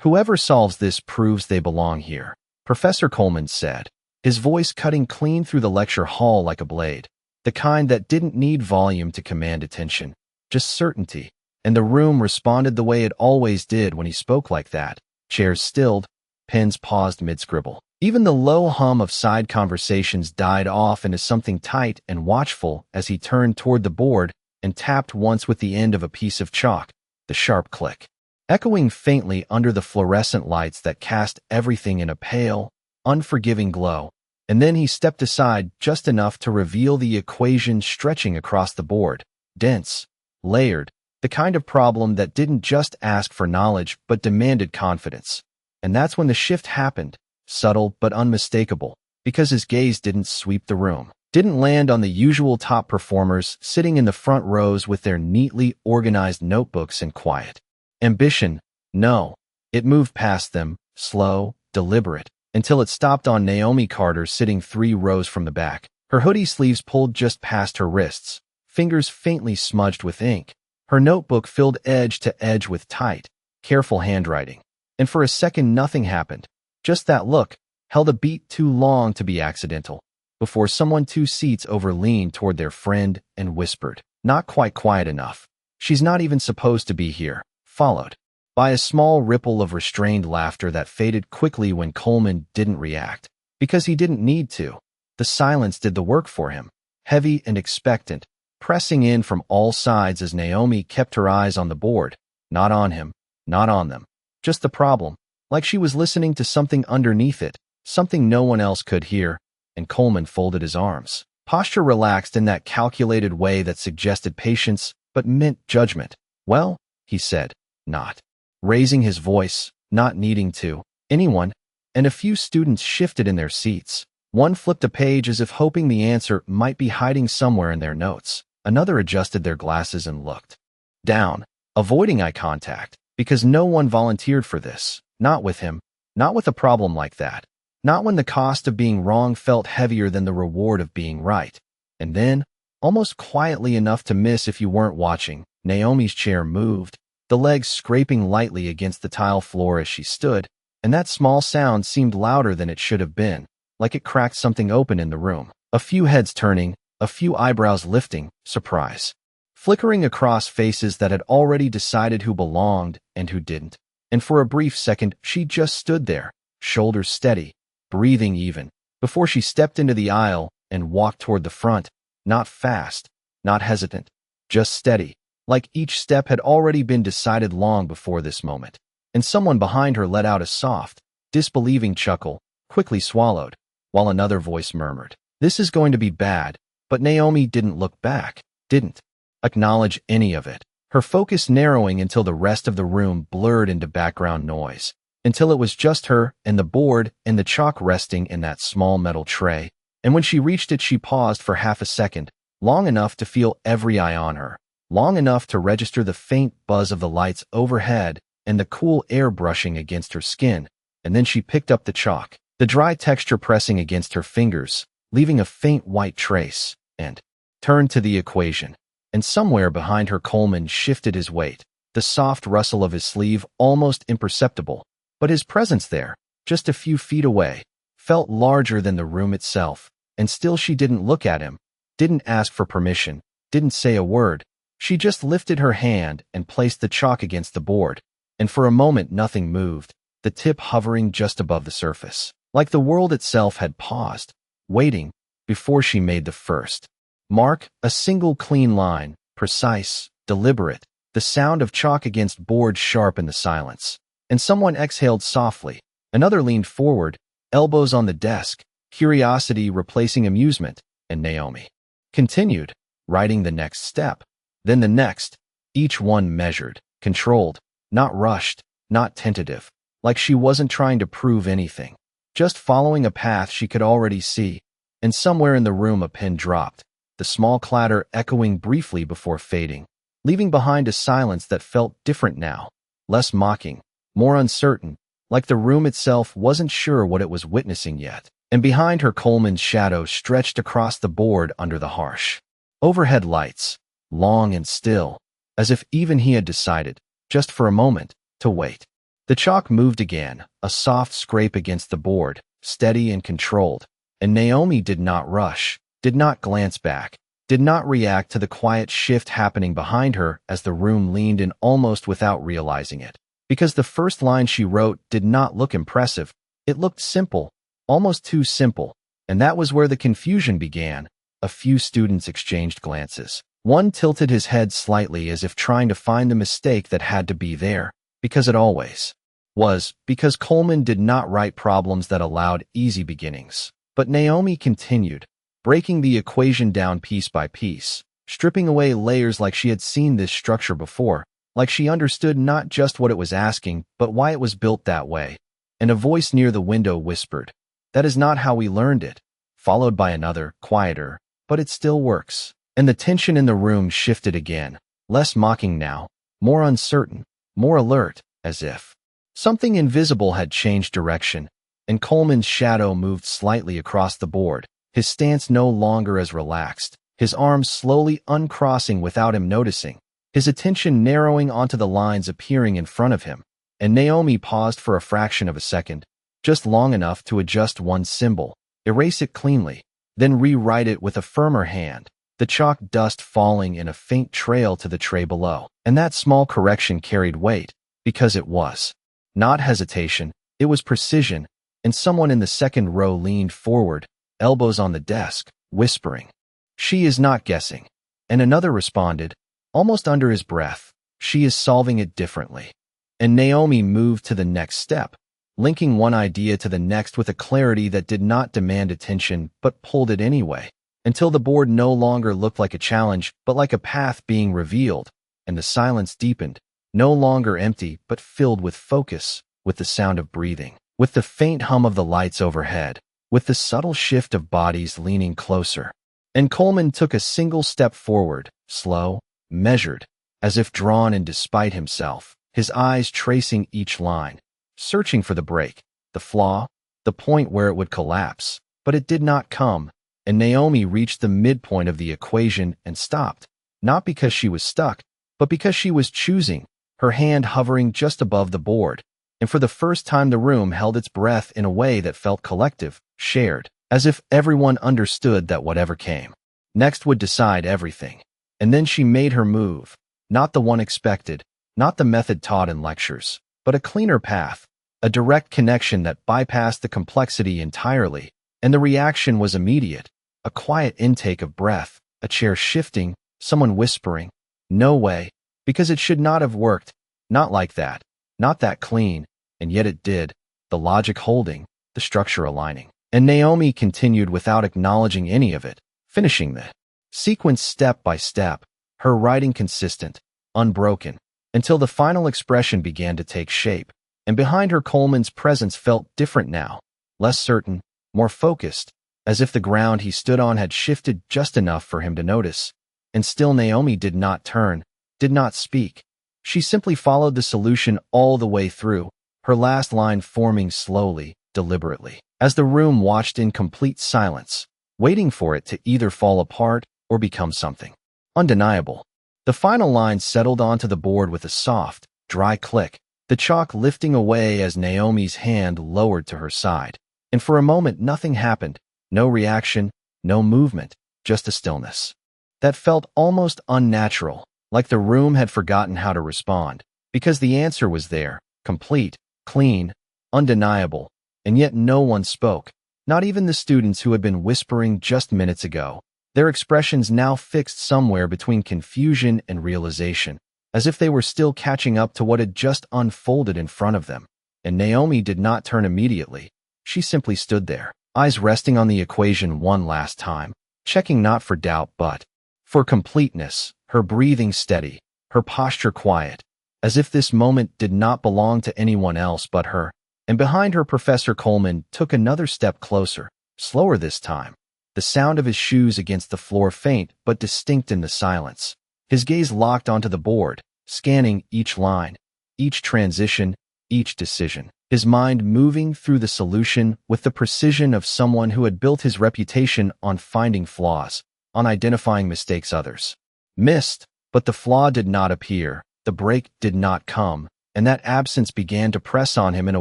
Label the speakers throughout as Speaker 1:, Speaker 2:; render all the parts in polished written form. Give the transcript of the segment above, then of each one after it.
Speaker 1: Whoever solves this proves they belong here, Professor Coleman said, his voice cutting clean through the lecture hall like a blade, the kind that didn't need volume to command attention, just certainty. And the room responded the way it always did when he spoke like that. Chairs stilled, pens paused mid-scribble. Even the low hum of side conversations died off into something tight and watchful as he turned toward the board and tapped once with the end of a piece of chalk, the sharp click, echoing faintly under the fluorescent lights that cast everything in a pale, unforgiving glow. And then he stepped aside just enough to reveal the equation stretching across the board, dense, layered, the kind of problem that didn't just ask for knowledge but demanded confidence. And that's when the shift happened, subtle but unmistakable, because his gaze didn't sweep the room, didn't land on the usual top performers sitting in the front rows with their neatly organized notebooks and quiet ambition. No, it moved past them, slow, deliberate, until it stopped on Naomi Carter sitting 3 rows from the back, her hoodie sleeves pulled just past her wrists, fingers faintly smudged with ink, her notebook filled edge to edge with tight, careful handwriting. And for a second nothing happened. Just that look, held a beat too long to be accidental, before someone 2 seats over leaned toward their friend and whispered, "Not quite quiet enough. She's not even supposed to be here," followed by a small ripple of restrained laughter that faded quickly when Coleman didn't react, because he didn't need to. The silence did the work for him, heavy and expectant, pressing in from all sides as Naomi kept her eyes on the board, not on him, not on them, just the problem, like she was listening to something underneath it, something no one else could hear. And Coleman folded his arms, posture relaxed in that calculated way that suggested patience but meant judgment. "Well," he said, not raising his voice, not needing to, anyone, and a few students shifted in their seats. One flipped a page as if hoping the answer might be hiding somewhere in their notes. Another adjusted their glasses and looked down, avoiding eye contact, because no one volunteered for this, not with him, not with a problem like that, not when the cost of being wrong felt heavier than the reward of being right. And then, almost quietly enough to miss if you weren't watching, Naomi's chair moved, the legs scraping lightly against the tile floor as she stood, and that small sound seemed louder than it should have been, like it cracked something open in the room. A few heads turning, a few eyebrows lifting, surprise flickering across faces that had already decided who belonged and who didn't. And for a brief second, she just stood there, shoulders steady, breathing even, before she stepped into the aisle and walked toward the front, not fast, not hesitant, just steady, like each step had already been decided long before this moment. And someone behind her let out a soft, disbelieving chuckle, quickly swallowed, while another voice murmured, "This is going to be bad." But Naomi didn't look back, didn't acknowledge any of it, her focus narrowing until the rest of the room blurred into background noise, until it was just her and the board and the chalk resting in that small metal tray. And when she reached it, she paused for half a second, long enough to feel every eye on her, long enough to register the faint buzz of the lights overhead and the cool air brushing against her skin. And then she picked up the chalk, the dry texture pressing against her fingers, leaving a faint white trace, and turned to the equation. And somewhere behind her Coleman shifted his weight, the soft rustle of his sleeve almost imperceptible, but his presence there, just a few feet away, felt larger than the room itself. And still she didn't look at him, didn't ask for permission, didn't say a word. She just lifted her hand and placed the chalk against the board, and for a moment nothing moved, the tip hovering just above the surface, like the world itself had paused, waiting, before she made the first mark, a single clean line, precise, deliberate, the sound of chalk against board sharp in the silence. And someone exhaled softly, another leaned forward, elbows on the desk, curiosity replacing amusement, and Naomi continued, writing the next step, then the next, each one measured, controlled, not rushed, not tentative, like she wasn't trying to prove anything, just following a path she could already see. And somewhere in the room a pin dropped, the small clatter echoing briefly before fading, leaving behind a silence that felt different now, less mocking, more uncertain, like the room itself wasn't sure what it was witnessing yet. And behind her Coleman's shadow stretched across the board under the harsh overhead lights, long and still, as if even he had decided, just for a moment, to wait. The chalk moved again, a soft scrape against the board, steady and controlled. And Naomi did not rush, did not glance back, did not react to the quiet shift happening behind her as the room leaned in almost without realizing it. Because the first line she wrote did not look impressive. It looked simple, almost too simple. And that was where the confusion began. A few students exchanged glances. One tilted his head slightly as if trying to find the mistake that had to be there, because it always was, because Coleman did not write problems that allowed easy beginnings. But Naomi continued, breaking the equation down piece by piece, stripping away layers like she had seen this structure before, like she understood not just what it was asking, but why it was built that way. And a voice near the window whispered, "That is not how we learned it," followed by another, quieter, "But it still works." And the tension in the room shifted again, less mocking now, more uncertain, more alert, as if something invisible had changed direction, and Coleman's shadow moved slightly across the board, his stance no longer as relaxed, his arms slowly uncrossing without him noticing, his attention narrowing onto the lines appearing in front of him. And Naomi paused for a fraction of a second, just long enough to adjust one symbol, erase it cleanly, then rewrite it with a firmer hand, the chalk dust falling in a faint trail to the tray below. And that small correction carried weight, because it was not hesitation, it was precision, and someone in the second row leaned forward, elbows on the desk, whispering, "She is not guessing." And another responded, almost under his breath, "She is solving it differently." And Naomi moved to the next step, linking one idea to the next with a clarity that did not demand attention but pulled it anyway, until the board no longer looked like a challenge but like a path being revealed, and the silence deepened, no longer empty but filled with focus, with the sound of breathing, with the faint hum of the lights overhead, with the subtle shift of bodies leaning closer. And Coleman took a single step forward, slow, measured, as if drawn in despite himself, his eyes tracing each line, searching for the break, the flaw, the point where it would collapse. But it did not come, and Naomi reached the midpoint of the equation and stopped, not because she was stuck, but because she was choosing, her hand hovering just above the board. And for the first time the room held its breath in a way that felt collective, shared, as if everyone understood that whatever came next would decide everything. And then she made her move, not the one expected, not the method taught in lectures, but a cleaner path, a direct connection that bypassed the complexity entirely. And the reaction was immediate, a quiet intake of breath, a chair shifting, someone whispering, "No way," because it should not have worked, not like that, not that clean, and yet it did, the logic holding, the structure aligning. And Naomi continued without acknowledging any of it, finishing the sequence step by step, her writing consistent, unbroken, until the final expression began to take shape. And behind her Coleman's presence felt different now, less certain, more focused, as if the ground he stood on had shifted just enough for him to notice. And still Naomi did not turn, did not speak. She simply followed the solution all the way through, her last line forming slowly, deliberately, as the room watched in complete silence, waiting for it to either fall apart or become something undeniable. The final line settled onto the board with a soft, dry click, the chalk lifting away as Naomi's hand lowered to her side. And for a moment nothing happened, no reaction, no movement, just a stillness that felt almost unnatural, like the room had forgotten how to respond, because the answer was there, complete, clean, undeniable, and yet no one spoke, not even the students who had been whispering just minutes ago, their expressions now fixed somewhere between confusion and realization, as if they were still catching up to what had just unfolded in front of them. And Naomi did not turn immediately. She simply stood there, eyes resting on the equation one last time, checking not for doubt but for completeness, her breathing steady, her posture quiet, as if this moment did not belong to anyone else but her. And behind her Professor Coleman took another step closer, slower this time, the sound of his shoes against the floor faint but distinct in the silence. His gaze locked onto the board, scanning each line, each transition, each decision, his mind moving through the solution with the precision of someone who had built his reputation on finding flaws, on identifying mistakes others missed. But the flaw did not appear, the break did not come, and that absence began to press on him in a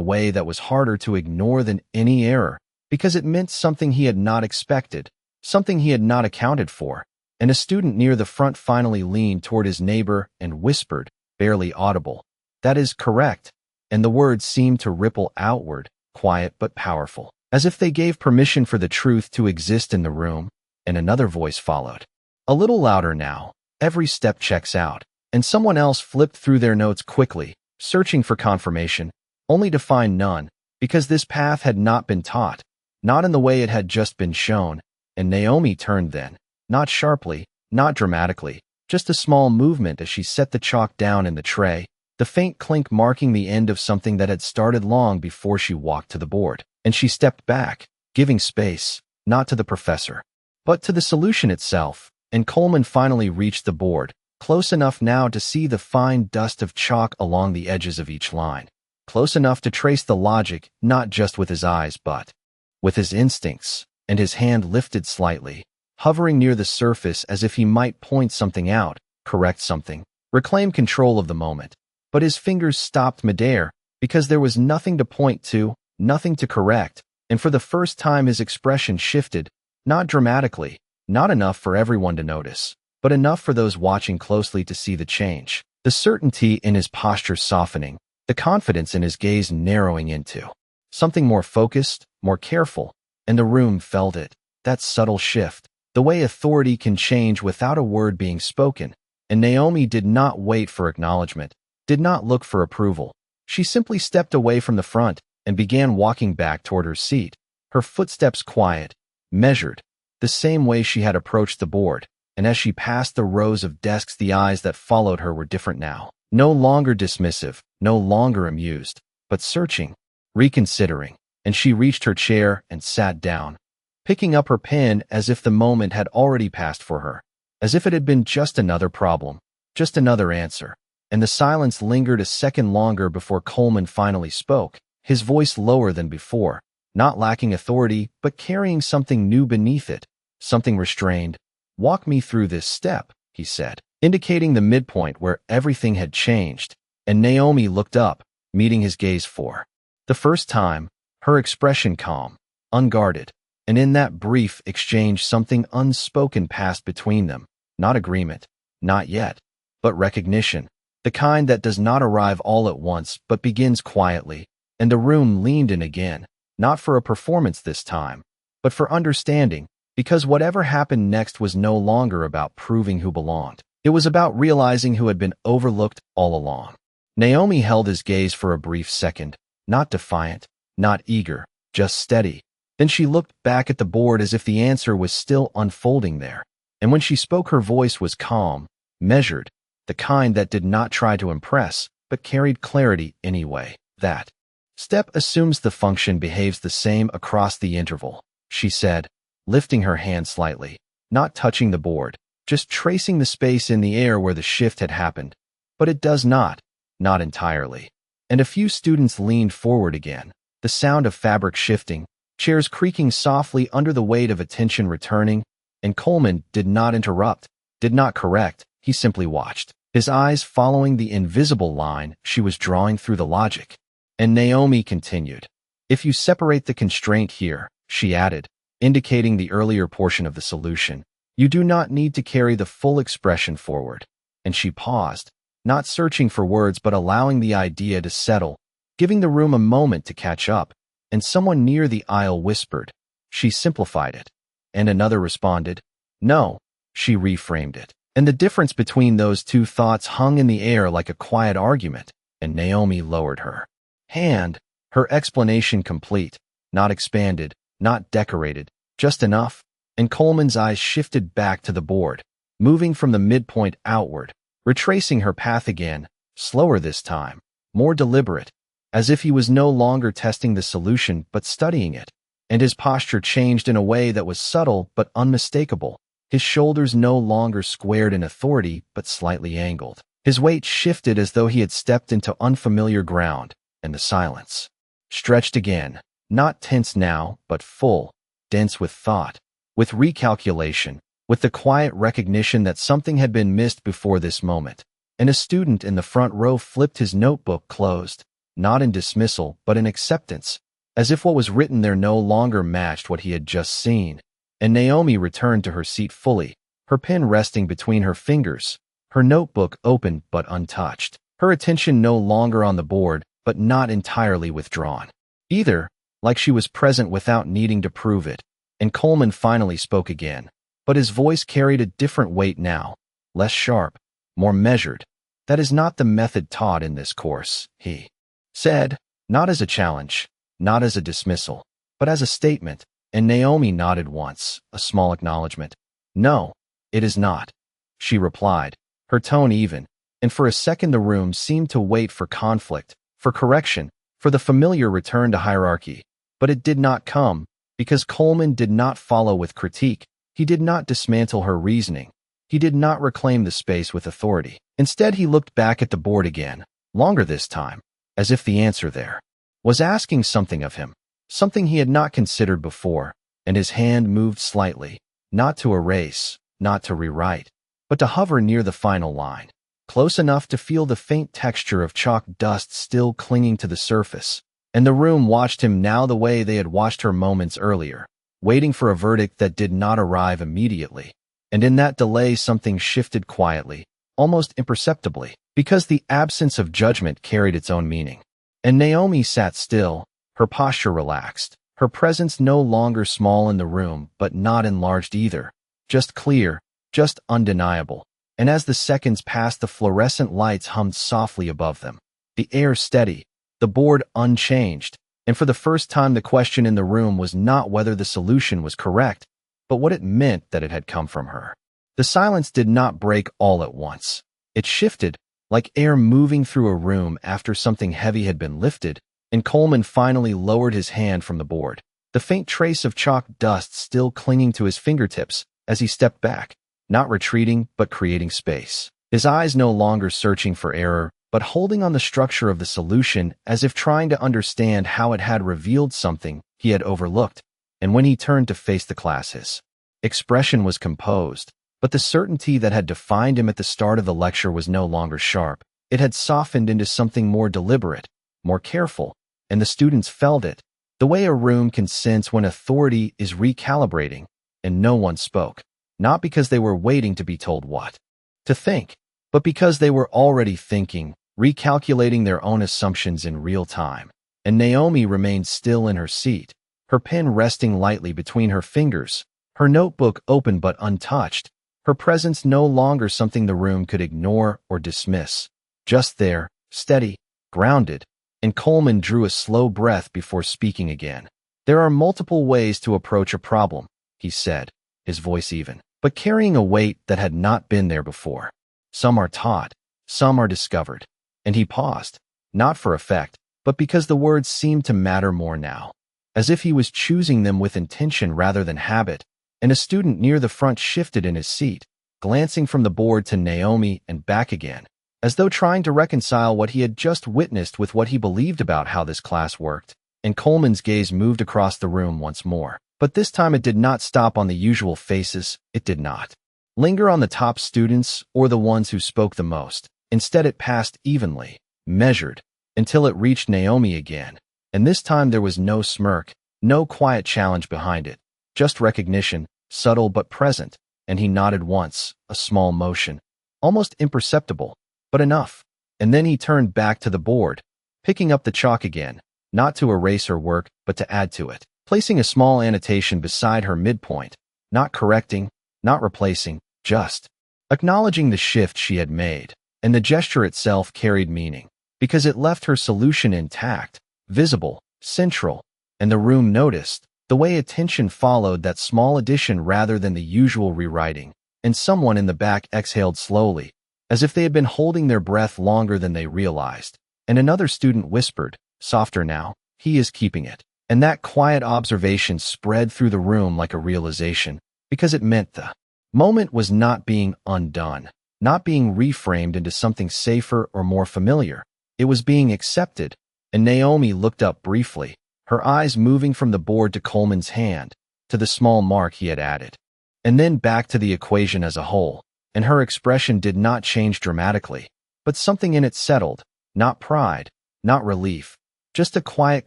Speaker 1: way that was harder to ignore than any error, because it meant something he had not expected, something he had not accounted for. And a student near the front finally leaned toward his neighbor and whispered, barely audible, "That is correct," and the words seemed to ripple outward, quiet but powerful, as if they gave permission for the truth to exist in the room. And another voice followed. A little louder now, "Every step checks out," and someone else flipped through their notes quickly, searching for confirmation, only to find none, because this path had not been taught, not in the way it had just been shown. And Naomi turned then, not sharply, not dramatically, just a small movement as she set the chalk down in the tray, the faint clink marking the end of something that had started long before she walked to the board. And she stepped back, giving space, not to the professor, but to the solution itself. And Coleman finally reached the board, close enough now to see the fine dust of chalk along the edges of each line, close enough to trace the logic not just with his eyes but with his instincts. And his hand lifted slightly, hovering near the surface as if he might point something out, correct something, reclaim control of the moment. But his fingers stopped midair, because there was nothing to point to, nothing to correct, and for the first time his expression shifted, not dramatically, not enough for everyone to notice, but enough for those watching closely to see the change, the certainty in his posture softening, the confidence in his gaze narrowing into something more focused, more careful. And the room felt it, that subtle shift, the way authority can change without a word being spoken. And Naomi did not wait for acknowledgement, did not look for approval. She simply stepped away from the front and began walking back toward her seat, her footsteps quiet, measured, the same way she had approached the board. And as she passed the rows of desks, the eyes that followed her were different now, no longer dismissive, no longer amused, but searching, reconsidering. And she reached her chair and sat down, picking up her pen as if the moment had already passed for her, as if it had been just another problem, just another answer. And the silence lingered a second longer before Coleman finally spoke, his voice lower than before, not lacking authority, but carrying something new beneath it, something restrained. "Walk me through this step," he said, indicating the midpoint where everything had changed. And Naomi looked up, meeting his gaze for the first time, her expression calm, unguarded, and in that brief exchange something unspoken passed between them, not agreement, not yet, but recognition, the kind that does not arrive all at once but begins quietly. And the room leaned in again, not for a performance this time, but for understanding, because whatever happened next was no longer about proving who belonged. It was about realizing who had been overlooked all along. Naomi held his gaze for a brief second, not defiant, not eager, just steady. Then she looked back at the board as if the answer was still unfolding there. And when she spoke, her voice was calm, measured, the kind that did not try to impress, but carried clarity anyway. "That step assumes the function behaves the same across the interval," she said, lifting her hand slightly, not touching the board, just tracing the space in the air where the shift had happened. "But it does not entirely." And a few students leaned forward again, the sound of fabric shifting, chairs creaking softly under the weight of attention returning. And Coleman did not interrupt, did not correct, he simply watched, his eyes following the invisible line she was drawing through the logic. And Naomi continued, "If you separate the constraint here," she added, indicating the earlier portion of the solution, "you do not need to carry the full expression forward." And she paused, not searching for words but allowing the idea to settle, giving the room a moment to catch up. And someone near the aisle whispered, "She simplified it." And another responded, "No." She reframed it. And the difference between those two thoughts hung in the air like a quiet argument. And Naomi lowered her hand, her explanation complete, not expanded, not decorated, just enough. And Coleman's eyes shifted back to the board, moving from the midpoint outward, retracing her path again, slower this time, more deliberate, as if he was no longer testing the solution but studying it. And his posture changed in a way that was subtle but unmistakable, his shoulders no longer squared in authority but slightly angled. His weight shifted as though he had stepped into unfamiliar ground, and the silence stretched again, not tense now, but full, dense with thought, with recalculation, with the quiet recognition that something had been missed before this moment. and a student in the front row flipped his notebook closed, not in dismissal but in acceptance, as if what was written there no longer matched what he had just seen. And Naomi returned to her seat fully, her pen resting between her fingers, her notebook open but untouched, her attention no longer on the board but not entirely withdrawn either, like she was present without needing to prove it. And Coleman finally spoke again, but his voice carried a different weight now, less sharp, more measured. "That is not the method taught in this course," he said, not as a challenge, not as a dismissal, but as a statement. And Naomi nodded once, a small acknowledgement. "No, it is not," she replied, her tone even, and for a second the room seemed to wait for conflict, for correction, for the familiar return to hierarchy. But it did not come, because Coleman did not follow with critique. He did not dismantle her reasoning. He did not reclaim the space with authority. Instead, he looked back at the board again, longer this time, as if the answer there was asking something of him, something he had not considered before, and his hand moved slightly, not to erase, not to rewrite, but to hover near the final line, close enough to feel the faint texture of chalk dust still clinging to the surface. And the room watched him now the way they had watched her moments earlier, waiting for a verdict that did not arrive immediately. And in that delay something shifted quietly, almost imperceptibly, because the absence of judgment carried its own meaning. And Naomi sat still, her posture relaxed, her presence no longer small in the room but not enlarged either, just clear, just undeniable. And as the seconds passed, the fluorescent lights hummed softly above them, the air steady, the board unchanged, and for the first time the question in the room was not whether the solution was correct, but what it meant that it had come from her. The silence did not break all at once. It shifted, like air moving through a room after something heavy had been lifted, and Coleman finally lowered his hand from the board, the faint trace of chalk dust still clinging to his fingertips as he stepped back, not retreating but creating space. His eyes no longer searching for error, but holding on the structure of the solution as if trying to understand how it had revealed something he had overlooked. And when he turned to face the class, his expression was composed, but the certainty that had defined him at the start of the lecture was no longer sharp. It had softened into something more deliberate, more careful, and the students felt it, the way a room can sense when authority is recalibrating. And no one spoke, not because they were waiting to be told what to think, but because they were already thinking, recalculating their own assumptions in real time. And Naomi remained still in her seat, her pen resting lightly between her fingers, her notebook open but untouched, her presence no longer something the room could ignore or dismiss. Just there, steady, grounded. And Coleman drew a slow breath before speaking again. "There are multiple ways to approach a problem," he said, his voice even, but carrying a weight that had not been there before. "Some are taught, some are discovered." And he paused, not for effect, but because the words seemed to matter more now, as if he was choosing them with intention rather than habit. And a student near the front shifted in his seat, glancing from the board to Naomi and back again, as though trying to reconcile what he had just witnessed with what he believed about how this class worked. And Coleman's gaze moved across the room once more, but this time it did not stop on the usual faces. It did not linger on the top students or the ones who spoke the most. Instead, it passed evenly, measured, until it reached Naomi again. And this time there was no smirk, no quiet challenge behind it, just recognition, subtle but present. And he nodded once, a small motion, almost imperceptible, but enough. And then he turned back to the board, picking up the chalk again, not to erase her work, but to add to it, placing a small annotation beside her midpoint, not correcting, not replacing, just acknowledging the shift she had made. And the gesture itself carried meaning, because it left her solution intact, visible, central. And the room noticed the way attention followed that small addition rather than the usual rewriting. And someone in the back exhaled slowly, as if they had been holding their breath longer than they realized. And another student whispered, softer now, "He is keeping it." And that quiet observation spread through the room like a realization, because it meant the moment was not being undone, not being reframed into something safer or more familiar. It was being accepted. And Naomi looked up briefly, her eyes moving from the board to Coleman's hand, to the small mark he had added, and then back to the equation as a whole. And her expression did not change dramatically, but something in it settled, not pride, not relief, just a quiet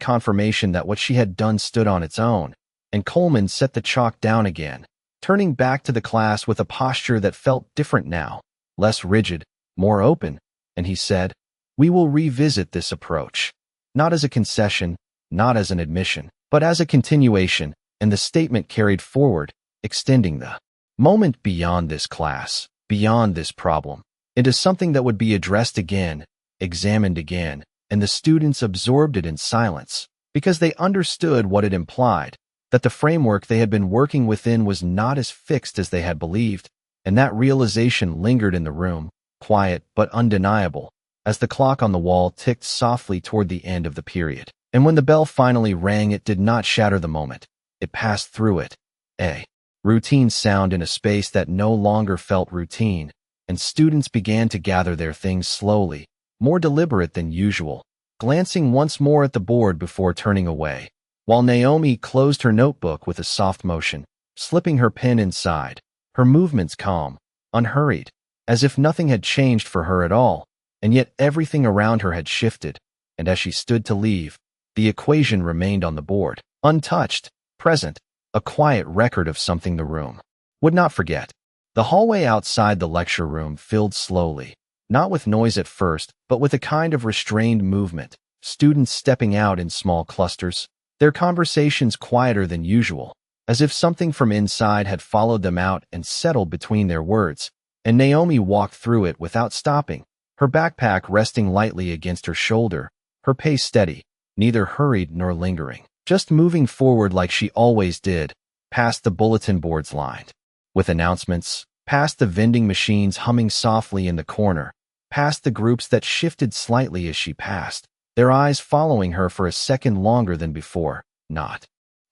Speaker 1: confirmation that what she had done stood on its own. And Coleman set the chalk down again, turning back to the class with a posture that felt different now, less rigid, more open, and he said, "We will revisit this approach, not as a concession, not as an admission, but as a continuation," and the statement carried forward, extending the moment beyond this class, beyond this problem, into something that would be addressed again, examined again, and the students absorbed it in silence, because they understood what it implied, that the framework they had been working within was not as fixed as they had believed, and that realization lingered in the room, quiet but undeniable, as the clock on the wall ticked softly toward the end of the period. And when the bell finally rang, it did not shatter the moment. It passed through it. A routine sound in a space that no longer felt routine, and students began to gather their things slowly, more deliberate than usual, glancing once more at the board before turning away, while Naomi closed her notebook with a soft motion, slipping her pen inside, her movements calm, unhurried, as if nothing had changed for her at all, and yet everything around her had shifted, and as she stood to leave, the equation remained on the board, untouched, present, a quiet record of something the room would not forget. The hallway outside the lecture room filled slowly, not with noise at first, but with a kind of restrained movement, students stepping out in small clusters, their conversations quieter than usual, as if something from inside had followed them out and settled between their words, and Naomi walked through it without stopping, her backpack resting lightly against her shoulder, her pace steady, neither hurried nor lingering, just moving forward like she always did, past the bulletin boards lined with announcements, past the vending machines humming softly in the corner, past the groups that shifted slightly as she passed, their eyes following her for a second longer than before, not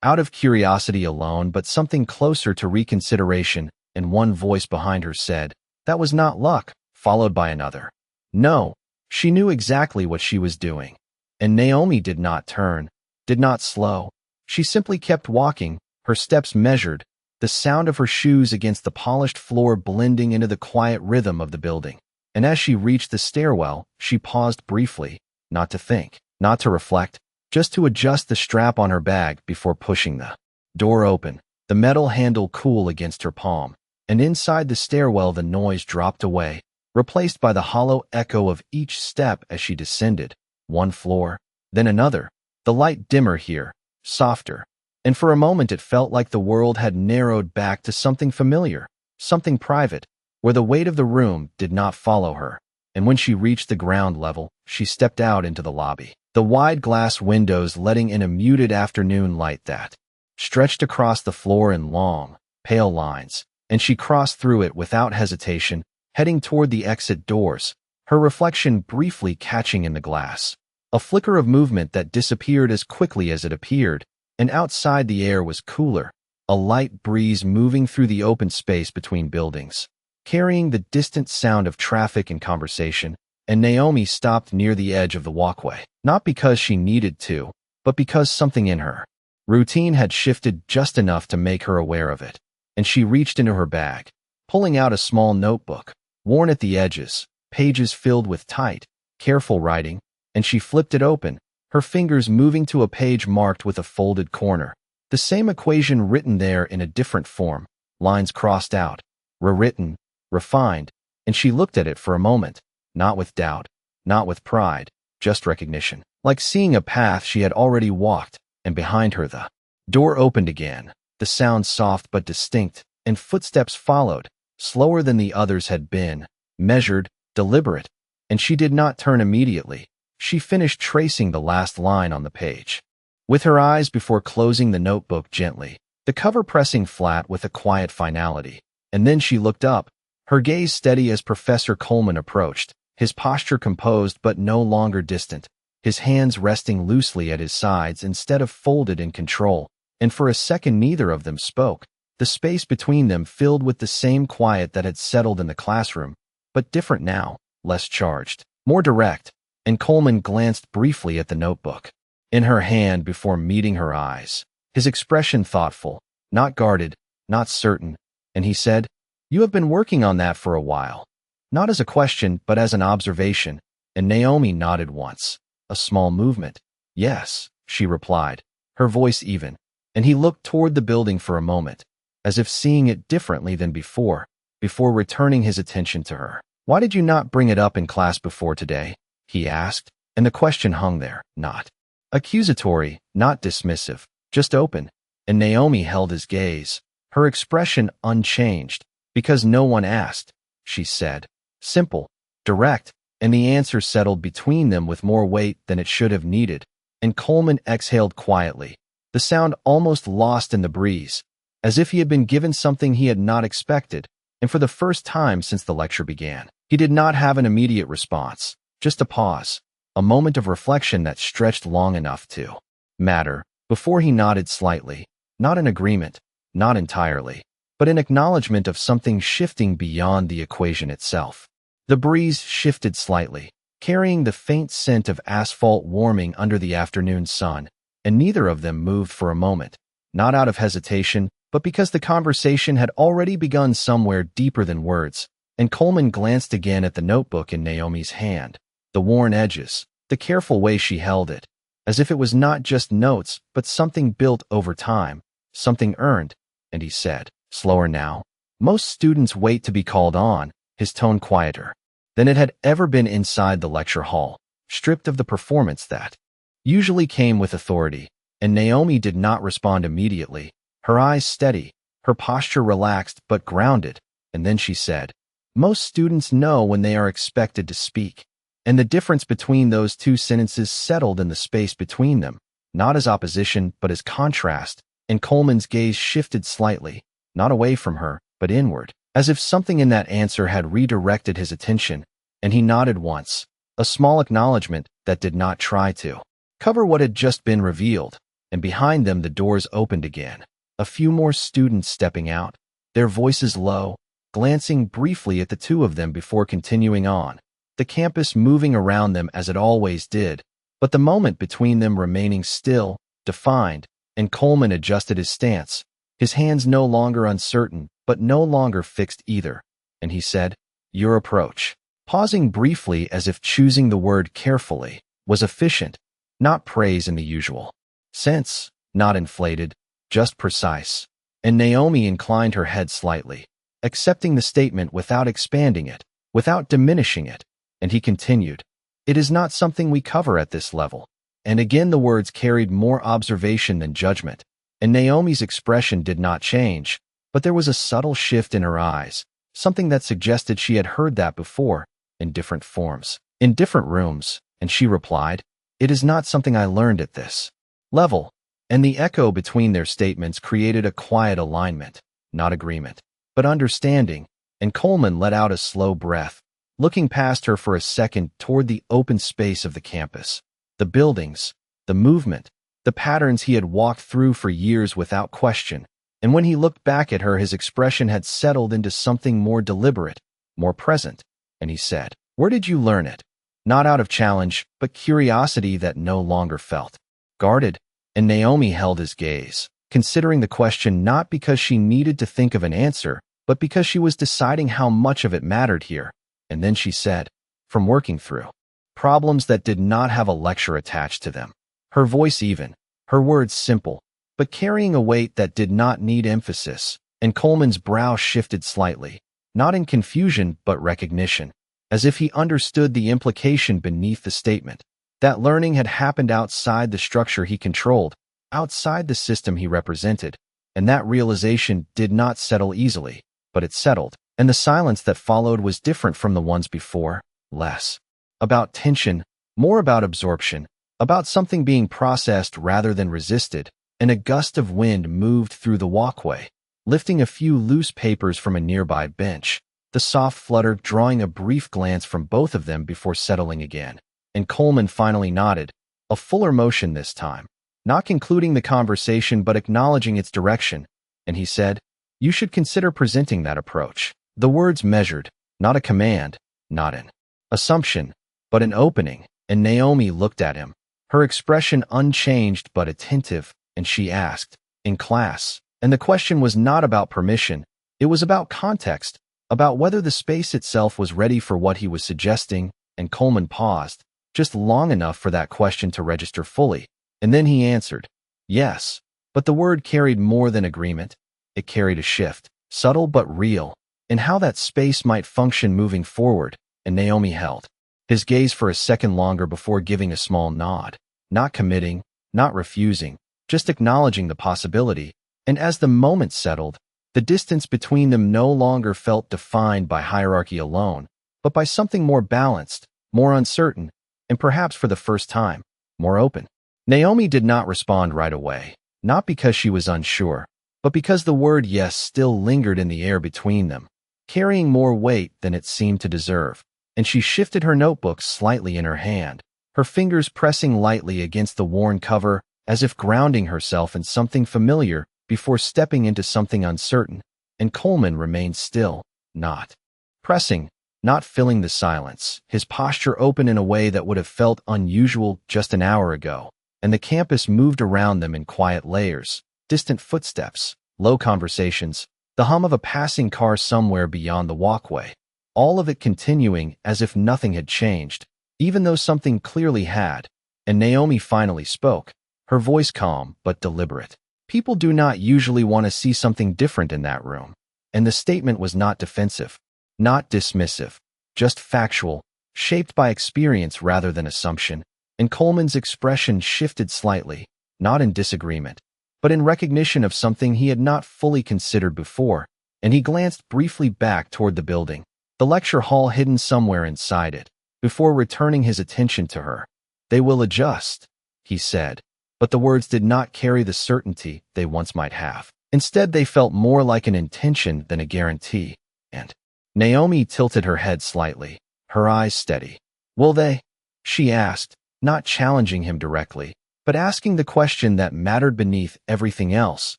Speaker 1: out of curiosity alone but something closer to reconsideration, and one voice behind her said, "That was not luck," followed by another, "No." She knew exactly what she was doing. And Naomi did not turn, did not slow. She simply kept walking, her steps measured, the sound of her shoes against the polished floor blending into the quiet rhythm of the building. And as she reached the stairwell, she paused briefly, not to think, not to reflect, just to adjust the strap on her bag before pushing the door open, the metal handle cool against her palm. And inside the stairwell the noise dropped away, replaced by the hollow echo of each step as she descended, one floor, then another, the light dimmer here, softer, and for a moment it felt like the world had narrowed back to something familiar, something private, where the weight of the room did not follow her. And when she reached the ground level, she stepped out into the lobby, the wide glass windows letting in a muted afternoon light that stretched across the floor in long, pale lines, and she crossed through it without hesitation, heading toward the exit doors, her reflection briefly catching in the glass. A flicker of movement that disappeared as quickly as it appeared, and outside the air was cooler, a light breeze moving through the open space between buildings, carrying the distant sound of traffic and conversation, and Naomi stopped near the edge of the walkway, not because she needed to, but because something in her routine had shifted just enough to make her aware of it, and she reached into her bag, pulling out a small notebook, worn at the edges, pages filled with tight, careful writing, and she flipped it open, her fingers moving to a page marked with a folded corner, the same equation written there in a different form, lines crossed out, rewritten, refined, and she looked at it for a moment, not with doubt, not with pride, just recognition, like seeing a path she had already walked, and behind her the door opened again, the sound soft but distinct, and footsteps followed, slower than the others had been, measured, deliberate, and she did not turn immediately. She finished tracing the last line on the page, with her eyes before closing the notebook gently, the cover pressing flat with a quiet finality. And then she looked up, her gaze steady as Professor Coleman approached, his posture composed but no longer distant, his hands resting loosely at his sides instead of folded in control, and for a second neither of them spoke, the space between them filled with the same quiet that had settled in the classroom, but different now, less charged, more direct. And Coleman glanced briefly at the notebook in her hand before meeting her eyes, his expression thoughtful, not guarded, not certain, and he said, "You have been working on that for a while." not as a question, but as an observation, and Naomi nodded once. A small movement. Yes, she replied, her voice even, and he looked toward the building for a moment, as if seeing it differently than before returning his attention to her. Why did you not bring it up in class before today? He asked, and the question hung there, not accusatory, not dismissive, just open, and Naomi held his gaze, her expression unchanged. Because no one asked, she said. Simple, direct, and the answer settled between them with more weight than it should have needed, and Coleman exhaled quietly, the sound almost lost in the breeze, as if he had been given something he had not expected, and for the first time since the lecture began. He did not have an immediate response, just a pause, a moment of reflection that stretched long enough to matter, before he nodded slightly, not in agreement, not entirely, but in acknowledgement of something shifting beyond the equation itself. The breeze shifted slightly, carrying the faint scent of asphalt warming under the afternoon sun, and neither of them moved for a moment, not out of hesitation, but because the conversation had already begun somewhere deeper than words, and Coleman glanced again at the notebook in Naomi's hand, the worn edges, the careful way she held it, as if it was not just notes, but something built over time, something earned, and he said, slower now. Most students wait to be called on, his tone quieter than it had ever been inside the lecture hall, stripped of the performance that usually came with authority, and Naomi did not respond immediately, her eyes steady, her posture relaxed but grounded, and then she said, most students know when they are expected to speak, and the difference between those two sentences settled in the space between them, not as opposition but as contrast, and Coleman's gaze shifted slightly, not away from her, but inward, as if something in that answer had redirected his attention, and he nodded once, a small acknowledgement that did not try to cover what had just been revealed, and behind them the doors opened again, a few more students stepping out, their voices low, glancing briefly at the two of them before continuing on, the campus moving around them as it always did, but the moment between them remaining still, defined, and Coleman adjusted his stance, his hands no longer uncertain, but no longer fixed either, and he said, your approach, pausing briefly as if choosing the word carefully, was efficient, not praise in the usual sense, not inflated, just precise, and Naomi inclined her head slightly, accepting the statement without expanding it, without diminishing it, and he continued, it is not something we cover at this level, and again the words carried more observation than judgment, and Naomi's expression did not change, but there was a subtle shift in her eyes, something that suggested she had heard that before, in different forms, in different rooms, and she replied, it is not something I learned at this level, and the echo between their statements created a quiet alignment, not agreement, but understanding, and Coleman let out a slow breath, looking past her for a second toward the open space of the campus, the buildings, the movement, the patterns he had walked through for years without question, and when he looked back at her his expression had settled into something more deliberate, more present, and he said, where did you learn it? Not out of challenge, but curiosity that no longer felt guarded, and Naomi held his gaze, considering the question not because she needed to think of an answer, but because she was deciding how much of it mattered here, and then she said, from working through problems that did not have a lecture attached to them, her voice even, her words simple, but carrying a weight that did not need emphasis, and Coleman's brow shifted slightly, not in confusion but recognition, as if he understood the implication beneath the statement, that learning had happened outside the structure he controlled, outside the system he represented, and that realization did not settle easily, but it settled, and the silence that followed was different from the ones before, less about tension, more about absorption, about something being processed rather than resisted, and a gust of wind moved through the walkway, lifting a few loose papers from a nearby bench, the soft flutter drawing a brief glance from both of them before settling again, and Coleman finally nodded, a fuller motion this time, not concluding the conversation but acknowledging its direction, and he said, you should consider presenting that approach. The words measured, not a command, not an assumption, but an opening, and Naomi looked at him, her expression unchanged but attentive, and she asked, in class, and the question was not about permission, it was about context, about whether the space itself was ready for what he was suggesting, and Coleman paused, just long enough for that question to register fully, and then he answered, yes. But the word carried more than agreement. It carried a shift, subtle but real, in how that space might function moving forward, and Naomi held his gaze for a second longer before giving a small nod, not committing, not refusing, just acknowledging the possibility, and as the moment settled, the distance between them no longer felt defined by hierarchy alone, but by something more balanced, more uncertain, and perhaps for the first time, more open. Naomi did not respond right away, not because she was unsure, but because the word yes still lingered in the air between them, carrying more weight than it seemed to deserve, and she shifted her notebook slightly in her hand, her fingers pressing lightly against the worn cover as if grounding herself in something familiar before stepping into something uncertain, and Coleman remained still, not pressing, not filling the silence, his posture open in a way that would have felt unusual just an hour ago, and the campus moved around them in quiet layers, distant footsteps, low conversations, the hum of a passing car somewhere beyond the walkway, all of it continuing as if nothing had changed, even though something clearly had, and Naomi finally spoke, her voice calm but deliberate. People do not usually want to see something different in that room, and the statement was not defensive, not dismissive, just factual, shaped by experience rather than assumption, and Coleman's expression shifted slightly, not in disagreement, but in recognition of something he had not fully considered before, and he glanced briefly back toward the building, the lecture hall hidden somewhere inside it, before returning his attention to her. They will adjust, he said, but the words did not carry the certainty they once might have. Instead, they felt more like an intention than a guarantee, and Naomi tilted her head slightly, her eyes steady. Will they? She asked, not challenging him directly, but asking the question that mattered beneath everything else,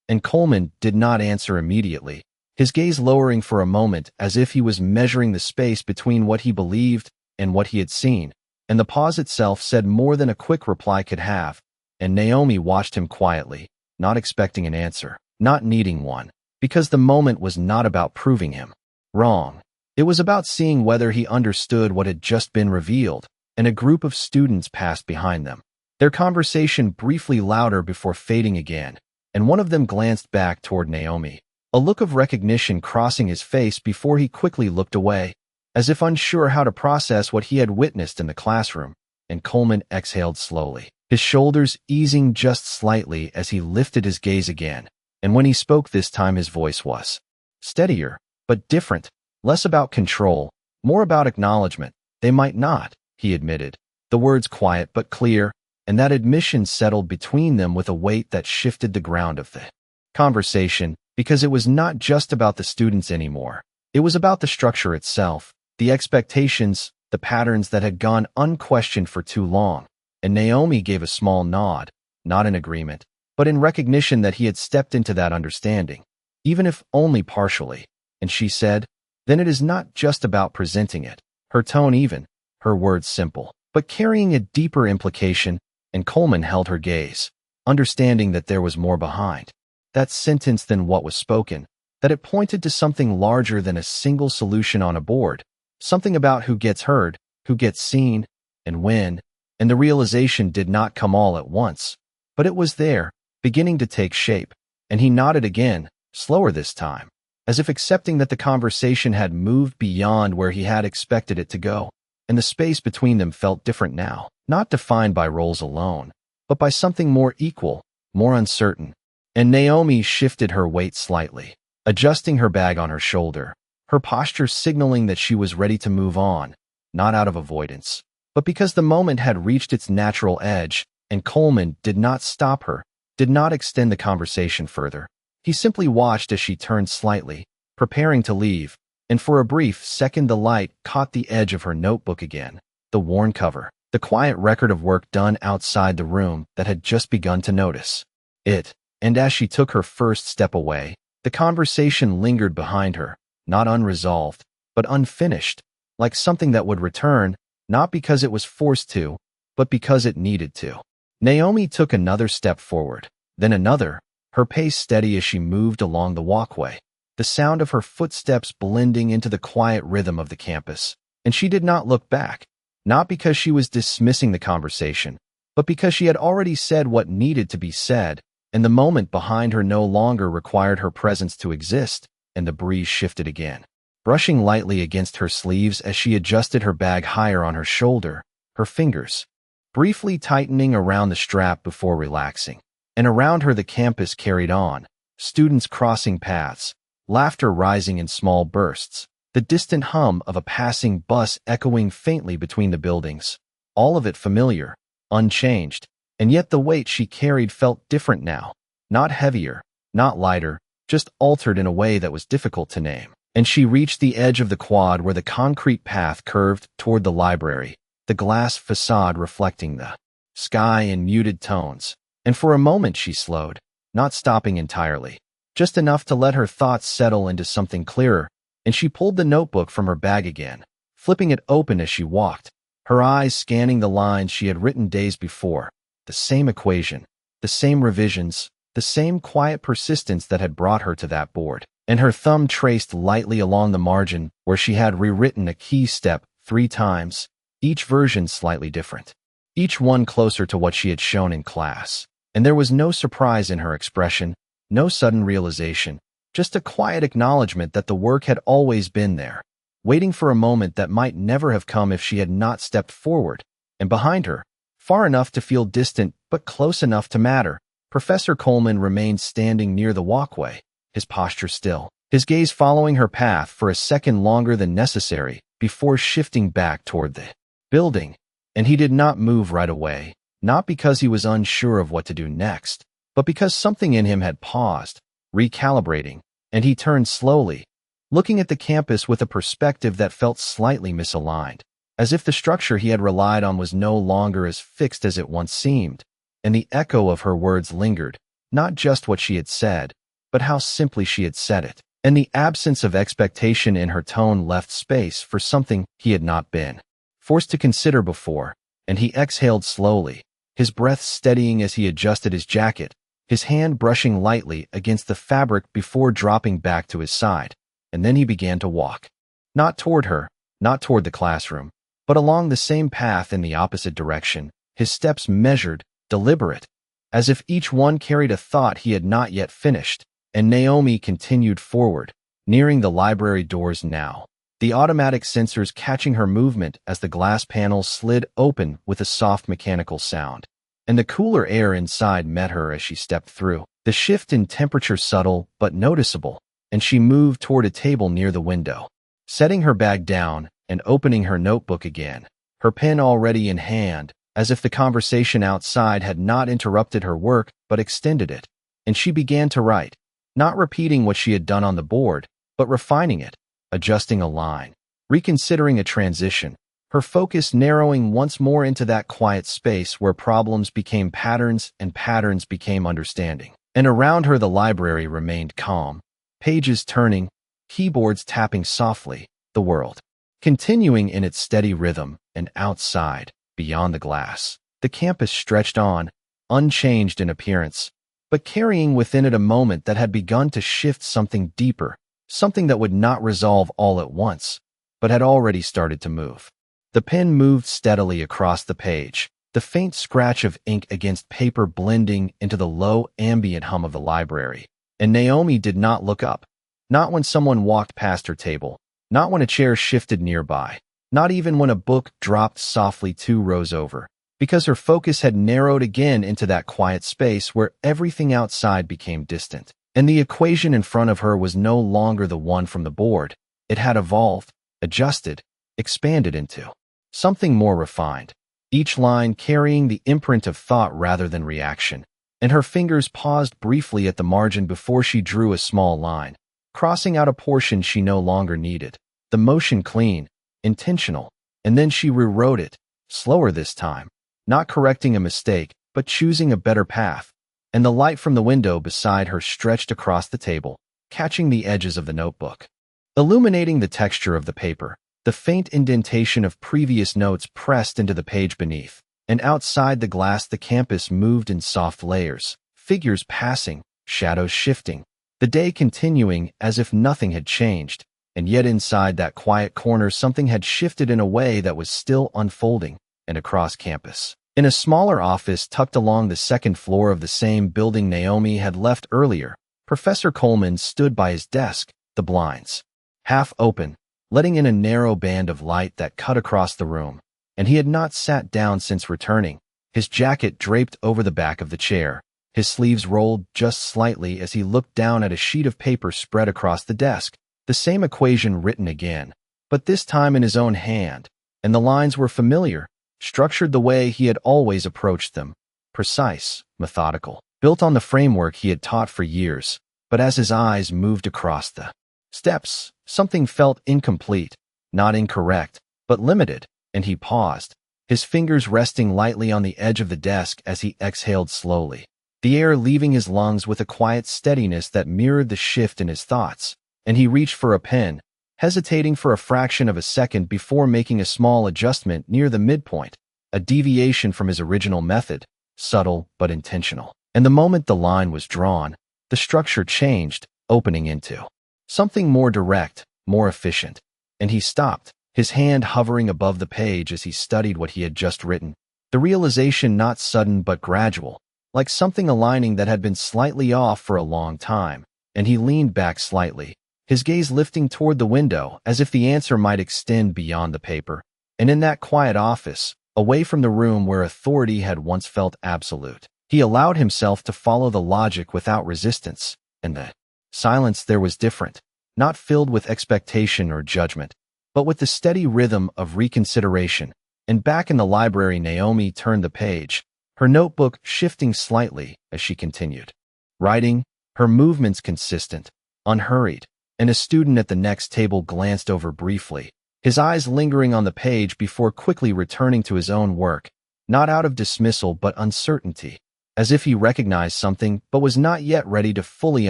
Speaker 1: and Coleman did not answer immediately, his gaze lowering for a moment as if he was measuring the space between what he believed and what he had seen, and the pause itself said more than a quick reply could have, and Naomi watched him quietly, not expecting an answer, not needing one, because the moment was not about proving him wrong. It was about seeing whether he understood what had just been revealed, and a group of students passed behind them, their conversation briefly louder before fading again, and one of them glanced back toward Naomi, a look of recognition crossing his face before he quickly looked away, as if unsure how to process what he had witnessed in the classroom, and Coleman exhaled slowly, his shoulders easing just slightly as he lifted his gaze again, and when he spoke this time his voice was steadier, but different, less about control, more about acknowledgement. They might not, he admitted, the words quiet but clear, and that admission settled between them with a weight that shifted the ground of the conversation, because it was not just about the students anymore. It was about the structure itself, the expectations, the patterns that had gone unquestioned for too long, and Naomi gave a small nod, not in agreement, but in recognition that he had stepped into that understanding, even if only partially, and she said, then it is not just about presenting it, her tone even, her words simple, but carrying a deeper implication, and Coleman held her gaze, understanding that there was more behind that sentence than what was spoken, that it pointed to something larger than a single solution on a board, something about who gets heard, who gets seen, and when, and the realization did not come all at once, but it was there, beginning to take shape, and he nodded again, slower this time, as if accepting that the conversation had moved beyond where he had expected it to go, and the space between them felt different now, not defined by roles alone, but by something more equal, more uncertain. And Naomi shifted her weight slightly, adjusting her bag on her shoulder, her posture signaling that she was ready to move on, not out of avoidance, but because the moment had reached its natural edge, and Coleman did not stop her, did not extend the conversation further. He simply watched as she turned slightly, preparing to leave, and for a brief second the light caught the edge of her notebook again, the worn cover, the quiet record of work done outside the room that had just begun to notice it. And as she took her first step away, the conversation lingered behind her, not unresolved, but unfinished, like something that would return, not because it was forced to, but because it needed to. Naomi took another step forward, then another, her pace steady as she moved along the walkway, the sound of her footsteps blending into the quiet rhythm of the campus. And she did not look back, not because she was dismissing the conversation, but because she had already said what needed to be said, and the moment behind her no longer required her presence to exist, and the breeze shifted again. Brushing lightly against her sleeves as she adjusted her bag higher on her shoulder, her fingers briefly tightening around the strap before relaxing. And around her the campus carried on, students crossing paths, laughter rising in small bursts, the distant hum of a passing bus echoing faintly between the buildings. All of it familiar, unchanged, and yet the weight she carried felt different now. Not heavier, not lighter, just altered in a way that was difficult to name. And she reached the edge of the quad where the concrete path curved toward the library, the glass facade reflecting the sky in muted tones. And for a moment she slowed, not stopping entirely, just enough to let her thoughts settle into something clearer, and she pulled the notebook from her bag again, flipping it open as she walked, her eyes scanning the lines she had written days before, the same equation, the same revisions, the same quiet persistence that had brought her to that board. And her thumb traced lightly along the margin where she had rewritten a key step 3 times, each version slightly different, each one closer to what she had shown in class. And there was no surprise in her expression, no sudden realization, just a quiet acknowledgement that the work had always been there, waiting for a moment that might never have come if she had not stepped forward. And behind her, far enough to feel distant but close enough to matter, Professor Coleman remained standing near the walkway, his posture still, his gaze following her path for a second longer than necessary before shifting back toward the building. And he did not move right away, not because he was unsure of what to do next, but because something in him had paused, recalibrating, and he turned slowly, looking at the campus with a perspective that felt slightly misaligned, as if the structure he had relied on was no longer as fixed as it once seemed. And the echo of her words lingered, not just what she had said, but how simply she had said it. And the absence of expectation in her tone left space for something he had not been forced to consider before. And he exhaled slowly, his breath steadying as he adjusted his jacket, his hand brushing lightly against the fabric before dropping back to his side. And then he began to walk. Not toward her, not toward the classroom, but along the same path in the opposite direction, his steps measured, deliberate, as if each one carried a thought he had not yet finished. And Naomi continued forward, nearing the library doors now, the automatic sensors catching her movement as the glass panels slid open with a soft mechanical sound. And the cooler air inside met her as she stepped through, the shift in temperature subtle but noticeable, and she moved toward a table near the window, setting her bag down and opening her notebook again, her pen already in hand, as if the conversation outside had not interrupted her work but extended it. And she began to write, not repeating what she had done on the board, but refining it, adjusting a line, reconsidering a transition, her focus narrowing once more into that quiet space where problems became patterns and patterns became understanding. And around her the library remained calm, pages turning, keyboards tapping softly, the world continuing in its steady rhythm. And outside, beyond the glass, the campus stretched on, unchanged in appearance, but carrying within it a moment that had begun to shift something deeper, something that would not resolve all at once, but had already started to move. The pen moved steadily across the page, the faint scratch of ink against paper blending into the low ambient hum of the library. And Naomi did not look up, not when someone walked past her table, not when a chair shifted nearby, not even when a book dropped softly 2 rows over, because her focus had narrowed again into that quiet space where everything outside became distant. And the equation in front of her was no longer the one from the board. It had evolved, adjusted, expanded into something more refined, each line carrying the imprint of thought rather than reaction. And her fingers paused briefly at the margin before she drew a small line, crossing out a portion she no longer needed, the motion clean, intentional. And then she rewrote it, slower this time, not correcting a mistake, but choosing a better path. And the light from the window beside her stretched across the table, catching the edges of the notebook, illuminating the texture of the paper, the faint indentation of previous notes pressed into the page beneath. And outside the glass the campus moved in soft layers, figures passing, shadows shifting, the day continuing as if nothing had changed, and yet inside that quiet corner something had shifted in a way that was still unfolding, and across campus. In a smaller office tucked along the second floor of the same building Naomi had left earlier, Professor Coleman stood by his desk, the blinds half open, letting in a narrow band of light that cut across the room, and he had not sat down since returning, his jacket draped over the back of the chair, his sleeves rolled just slightly as he looked down at a sheet of paper spread across the desk, the same equation written again, but this time in his own hand, and the lines were familiar, structured the way he had always approached them, precise, methodical, built on the framework he had taught for years, but as his eyes moved across the steps, something felt incomplete, not incorrect, but limited, and he paused, his fingers resting lightly on the edge of the desk as he exhaled slowly, the air leaving his lungs with a quiet steadiness that mirrored the shift in his thoughts, and he reached for a pen, hesitating for a fraction of a second before making a small adjustment near the midpoint, a deviation from his original method, subtle but intentional. And the moment the line was drawn, the structure changed, opening into something more direct, more efficient, and he stopped, his hand hovering above the page as he studied what he had just written, the realization not sudden but gradual, like something aligning that had been slightly off for a long time, and he leaned back slightly, his gaze lifting toward the window as if the answer might extend beyond the paper, and in that quiet office, away from the room where authority had once felt absolute, he allowed himself to follow the logic without resistance, and the silence there was different, not filled with expectation or judgment, but with the steady rhythm of reconsideration. And back in the library, Naomi turned the page, her notebook shifting slightly as she continued writing, her movements consistent, unhurried, and a student at the next table glanced over briefly, his eyes lingering on the page before quickly returning to his own work, not out of dismissal but uncertainty, as if he recognized something but was not yet ready to fully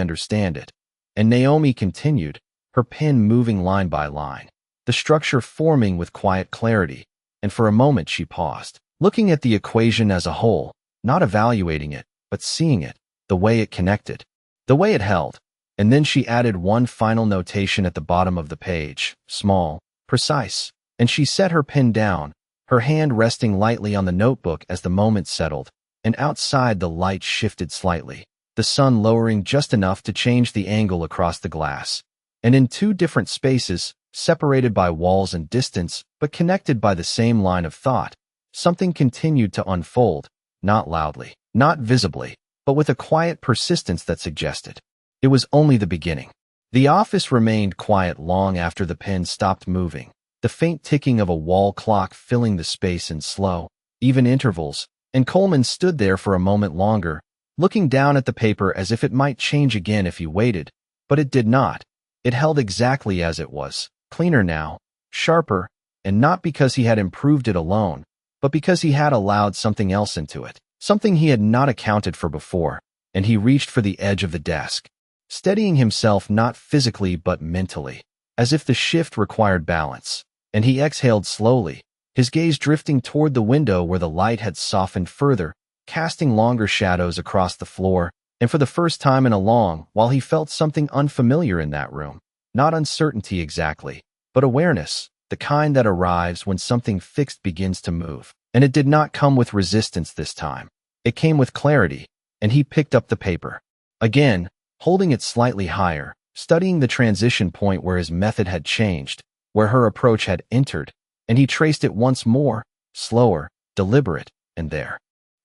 Speaker 1: understand it. And Naomi continued, her pen moving line by line, the structure forming with quiet clarity, and for a moment she paused, looking at the equation as a whole, not evaluating it, but seeing it, the way it connected, the way it held. And then she added one final notation at the bottom of the page, small, precise, and she set her pen down, her hand resting lightly on the notebook as the moment settled, and outside the light shifted slightly, the sun lowering just enough to change the angle across the glass. And in two different spaces, separated by walls and distance, but connected by the same line of thought, something continued to unfold, not loudly, not visibly, but with a quiet persistence that suggested it was only the beginning. The office remained quiet long after the pen stopped moving, the faint ticking of a wall clock filling the space in slow, even intervals, and Coleman stood there for a moment longer, looking down at the paper as if it might change again if he waited, but it did not. It held exactly as it was, cleaner now, sharper, and not because he had improved it alone, but because he had allowed something else into it, something he had not accounted for before, and he reached for the edge of the desk, steadying himself not physically but mentally, as if the shift required balance, and he exhaled slowly, his gaze drifting toward the window where the light had softened further, casting longer shadows across the floor, and for the first time in a long while he felt something unfamiliar in that room, not uncertainty exactly, but awareness, the kind that arrives when something fixed begins to move. And it did not come with resistance this time. It came with clarity, and he picked up the paper. Again, holding it slightly higher, studying the transition point where his method had changed, where her approach had entered, and he traced it once more, slower, deliberate, and there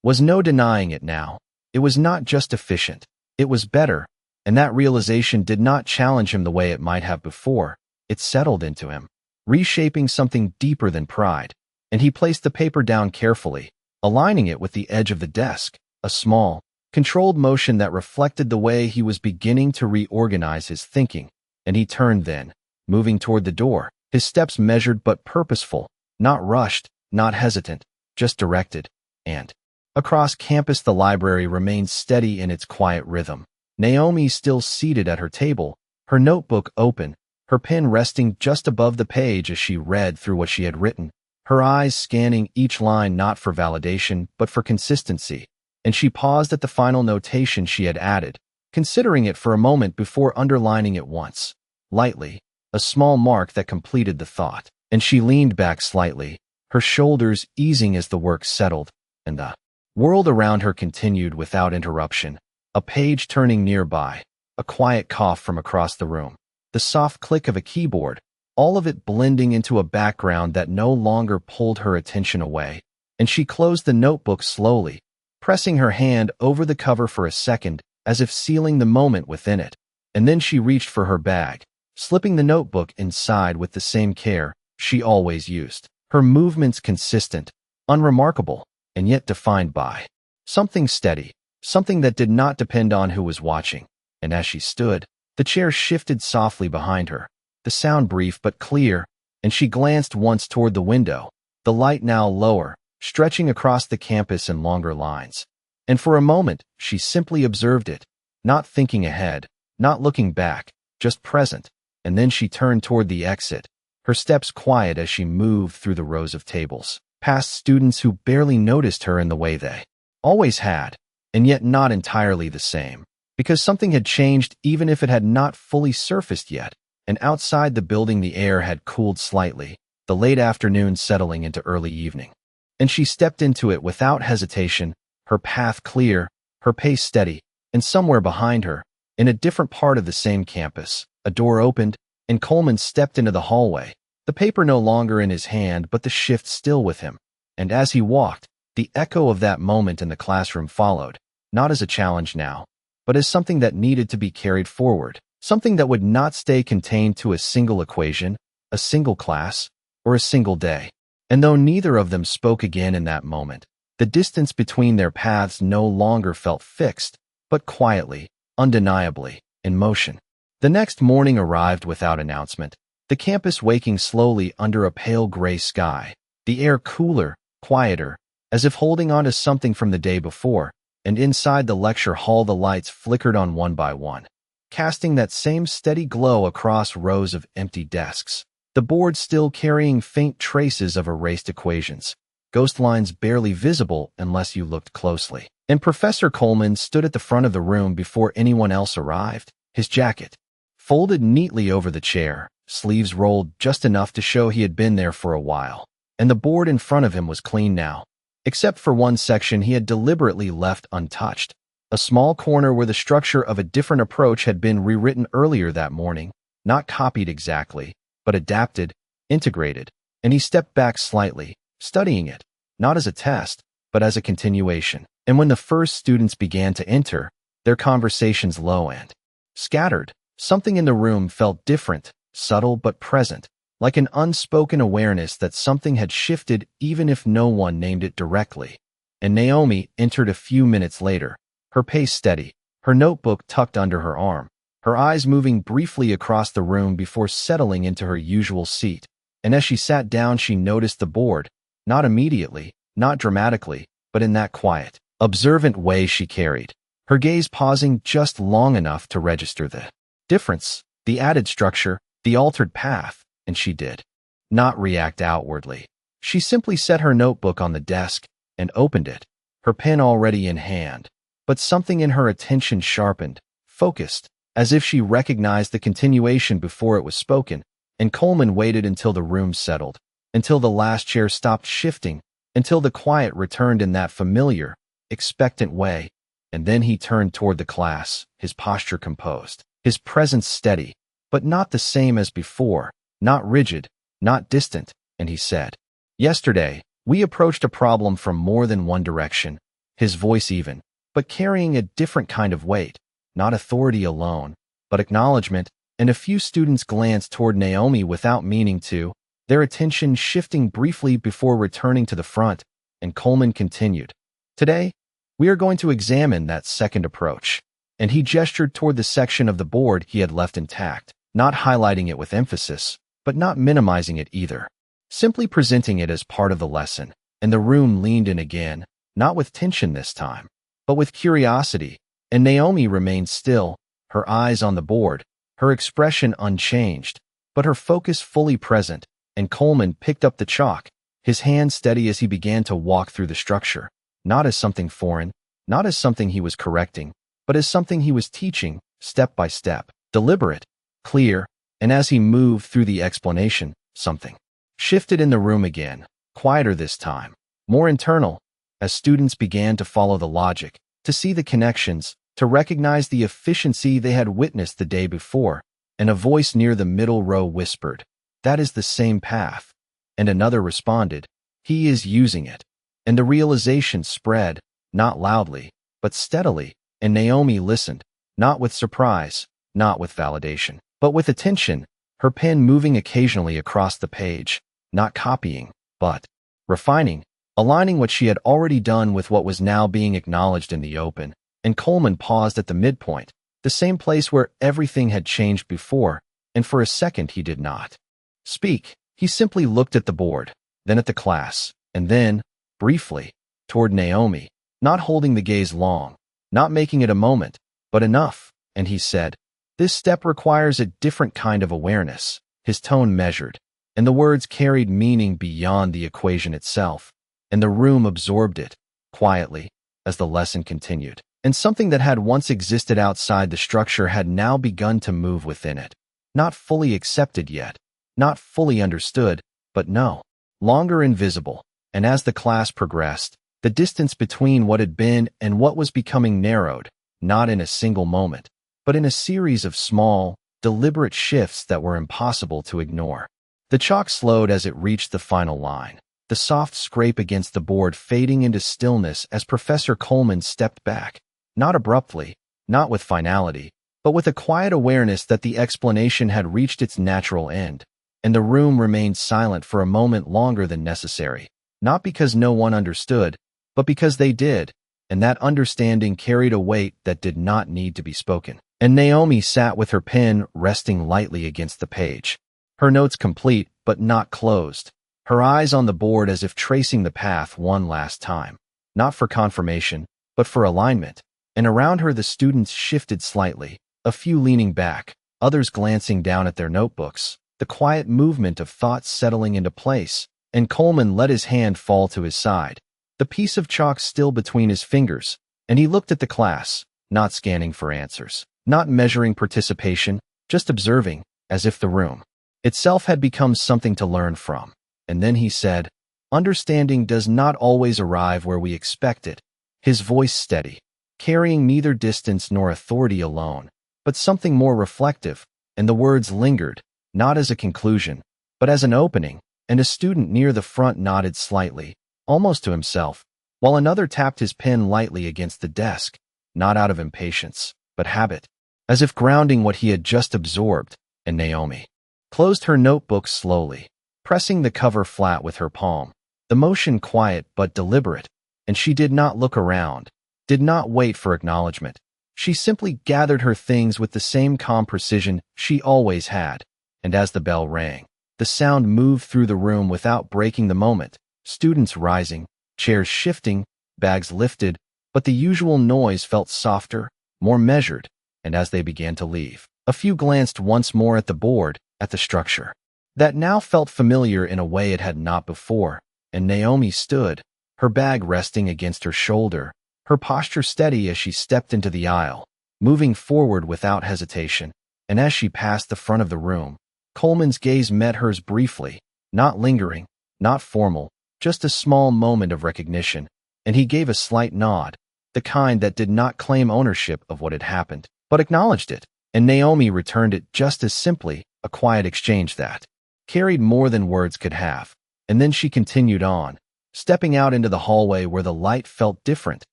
Speaker 1: was no denying it now. It was not just efficient, it was better, and that realization did not challenge him the way it might have before. It settled into him, reshaping something deeper than pride, and he placed the paper down carefully, aligning it with the edge of the desk, a small, controlled motion that reflected the way he was beginning to reorganize his thinking, and he turned then, moving toward the door, his steps measured but purposeful, not rushed, not hesitant, just directed, and across campus the library remained steady in its quiet rhythm. Naomi still seated at her table, her notebook open, her pen resting just above the page as she read through what she had written, her eyes scanning each line not for validation but for consistency, and she paused at the final notation she had added, considering it for a moment before underlining it once, lightly, a small mark that completed the thought. And she leaned back slightly, her shoulders easing as the work settled, and the world around her continued without interruption. A page turning nearby, a quiet cough from across the room, the soft click of a keyboard, all of it blending into a background that no longer pulled her attention away. And she closed the notebook slowly, pressing her hand over the cover for a second, as if sealing the moment within it. And then she reached for her bag, slipping the notebook inside with the same care she always used. Her movements consistent, unremarkable, and yet defined by something steady, something that did not depend on who was watching. And as she stood, the chair shifted softly behind her, the sound brief but clear, and she glanced once toward the window, the light now lower, stretching across the campus in longer lines. And for a moment, she simply observed it, not thinking ahead, not looking back, just present. And then she turned toward the exit, her steps quiet as she moved through the rows of tables, past students who barely noticed her in the way they always had, and yet not entirely the same, because something had changed even if it had not fully surfaced yet. And outside the building the air had cooled slightly, the late afternoon settling into early evening. And she stepped into it without hesitation, her path clear, her pace steady, and somewhere behind her, in a different part of the same campus, a door opened, and Coleman stepped into the hallway, the paper no longer in his hand but the shift still with him. And as he walked, the echo of that moment in the classroom followed, not as a challenge now, but as something that needed to be carried forward, something that would not stay contained to a single equation, a single class, or a single day. And though neither of them spoke again in that moment, the distance between their paths no longer felt fixed, but quietly, undeniably, in motion. The next morning arrived without announcement, the campus waking slowly under a pale gray sky, the air cooler, quieter, as if holding on to something from the day before, and inside the lecture hall the lights flickered on one by one, casting that same steady glow across rows of empty desks, the board still carrying faint traces of erased equations, ghost lines barely visible unless you looked closely. And Professor Coleman stood at the front of the room before anyone else arrived, his jacket folded neatly over the chair, sleeves rolled just enough to show he had been there for a while. And the board in front of him was clean now, except for one section he had deliberately left untouched, a small corner where the structure of a different approach had been rewritten earlier that morning, not copied exactly, but adapted, integrated. And he stepped back slightly, studying it, not as a test, but as a continuation. And when the first students began to enter, their conversations low and scattered, something in the room felt different, subtle but present, like an unspoken awareness that something had shifted even if no one named it directly. And Naomi entered a few minutes later, her pace steady, her notebook tucked under her arm, her eyes moving briefly across the room before settling into her usual seat. And as she sat down she noticed the board, not immediately, not dramatically, but in that quiet, observant way she carried, her gaze pausing just long enough to register the difference, the added structure, the altered path. And she did not react outwardly. She simply set her notebook on the desk and opened it, her pen already in hand. But something in her attention sharpened, focused, as if she recognized the continuation before it was spoken. And Coleman waited until the room settled, until the last chair stopped shifting, until the quiet returned in that familiar, expectant way. And then he turned toward the class, his posture composed, his presence steady, but not the same as before, not rigid, not distant. And he said, "Yesterday, we approached a problem from more than one direction," his voice even, but carrying a different kind of weight, not authority alone, but acknowledgement. And a few students glanced toward Naomi without meaning to, their attention shifting briefly before returning to the front. And Coleman continued, "Today, we are going to examine that second approach." And he gestured toward the section of the board he had left intact, not highlighting it with emphasis, but not minimizing it either, simply presenting it as part of the lesson. And the room leaned in again, not with tension this time, but with curiosity. And Naomi remained still, her eyes on the board, her expression unchanged, but her focus fully present. And Coleman picked up the chalk, his hand steady as he began to walk through the structure, not as something foreign, not as something he was correcting, but as something he was teaching, step by step, deliberate, clear, and as he moved through the explanation, something shifted in the room again, quieter this time, more internal, as students began to follow the logic, to see the connections, to recognize the efficiency they had witnessed the day before, and a voice near the middle row whispered, "That is the same path." And another responded, "He is using it." And the realization spread, not loudly, but steadily, and Naomi listened, not with surprise, not with validation, but with attention, her pen moving occasionally across the page, not copying, but refining, aligning what she had already done with what was now being acknowledged in the open. And Coleman paused at the midpoint, the same place where everything had changed before, and for a second he did not speak. He simply looked at the board, then at the class, and then, briefly, toward Naomi, not holding the gaze long, not making it a moment, but enough, and he said, "This step requires a different kind of awareness." His tone measured, and the words carried meaning beyond the equation itself, and the room absorbed it, quietly, as the lesson continued. And something that had once existed outside the structure had now begun to move within it. Not fully accepted yet, not fully understood, but no longer invisible. And as the class progressed, the distance between what had been and what was becoming narrowed, not in a single moment, but in a series of small, deliberate shifts that were impossible to ignore. The chalk slowed as it reached the final line, the soft scrape against the board fading into stillness as Professor Coleman stepped back, not abruptly, not with finality, but with a quiet awareness that the explanation had reached its natural end, and the room remained silent for a moment longer than necessary, not because no one understood, but because they did, and that understanding carried a weight that did not need to be spoken. And Naomi sat with her pen resting lightly against the page, her notes complete but not closed, her eyes on the board as if tracing the path one last time, not for confirmation, but for alignment. And around her the students shifted slightly, a few leaning back, others glancing down at their notebooks, the quiet movement of thoughts settling into place, and Coleman let his hand fall to his side, the piece of chalk still between his fingers, and he looked at the class, not scanning for answers, not measuring participation, just observing, as if the room itself had become something to learn from. And then he said, "Understanding does not always arrive where we expect it," his voice steady, carrying neither distance nor authority alone, but something more reflective, and the words lingered, not as a conclusion, but as an opening, and a student near the front nodded slightly, almost to himself, while another tapped his pen lightly against the desk, not out of impatience, but habit, as if grounding what he had just absorbed. And Naomi closed her notebook slowly, pressing the cover flat with her palm, the motion quiet but deliberate, and she did not look around, did not wait for acknowledgement. She simply gathered her things with the same calm precision she always had, and as the bell rang, the sound moved through the room without breaking the moment, students rising, chairs shifting, bags lifted, but the usual noise felt softer, more measured, and as they began to leave, a few glanced once more at the board, at the structure that now felt familiar in a way it had not before, and Naomi stood, her bag resting against her shoulder, her posture steady as she stepped into the aisle, moving forward without hesitation. And as she passed the front of the room, Coleman's gaze met hers briefly, not lingering, not formal, just a small moment of recognition, and he gave a slight nod, the kind that did not claim ownership of what had happened, but acknowledged it, and Naomi returned it just as simply, a quiet exchange that carried more than words could have. And then she continued on, stepping out into the hallway where the light felt different,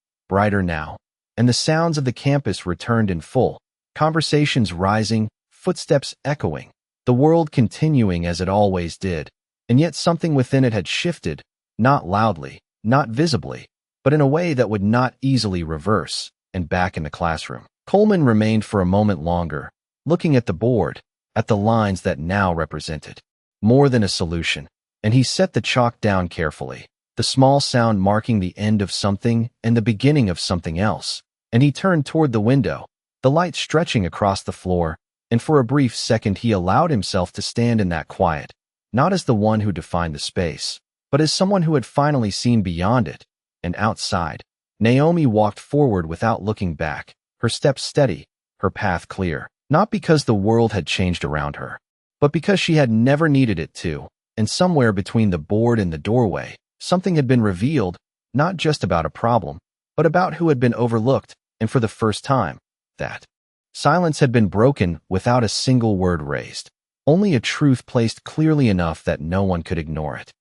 Speaker 1: brighter now, and the sounds of the campus returned in full, conversations rising, footsteps echoing, the world continuing as it always did, and yet something within it had shifted, not loudly, not visibly, but in a way that would not easily reverse. And back in the classroom, Coleman remained for a moment longer, looking at the board, at the lines that now represented more than a solution, and he set the chalk down carefully, the small sound marking the end of something and the beginning of something else, and he turned toward the window, the light stretching across the floor, and for a brief second he allowed himself to stand in that quiet, not as the one who defined the space, but as someone who had finally seen beyond it. And outside, Naomi walked forward without looking back, her steps steady, her path clear. Not because the world had changed around her, but because she had never needed it to. And somewhere between the board and the doorway, something had been revealed, not just about a problem, but about who had been overlooked, and for the first time, that silence had been broken without a single word raised. Only a truth placed clearly enough that no one could ignore it.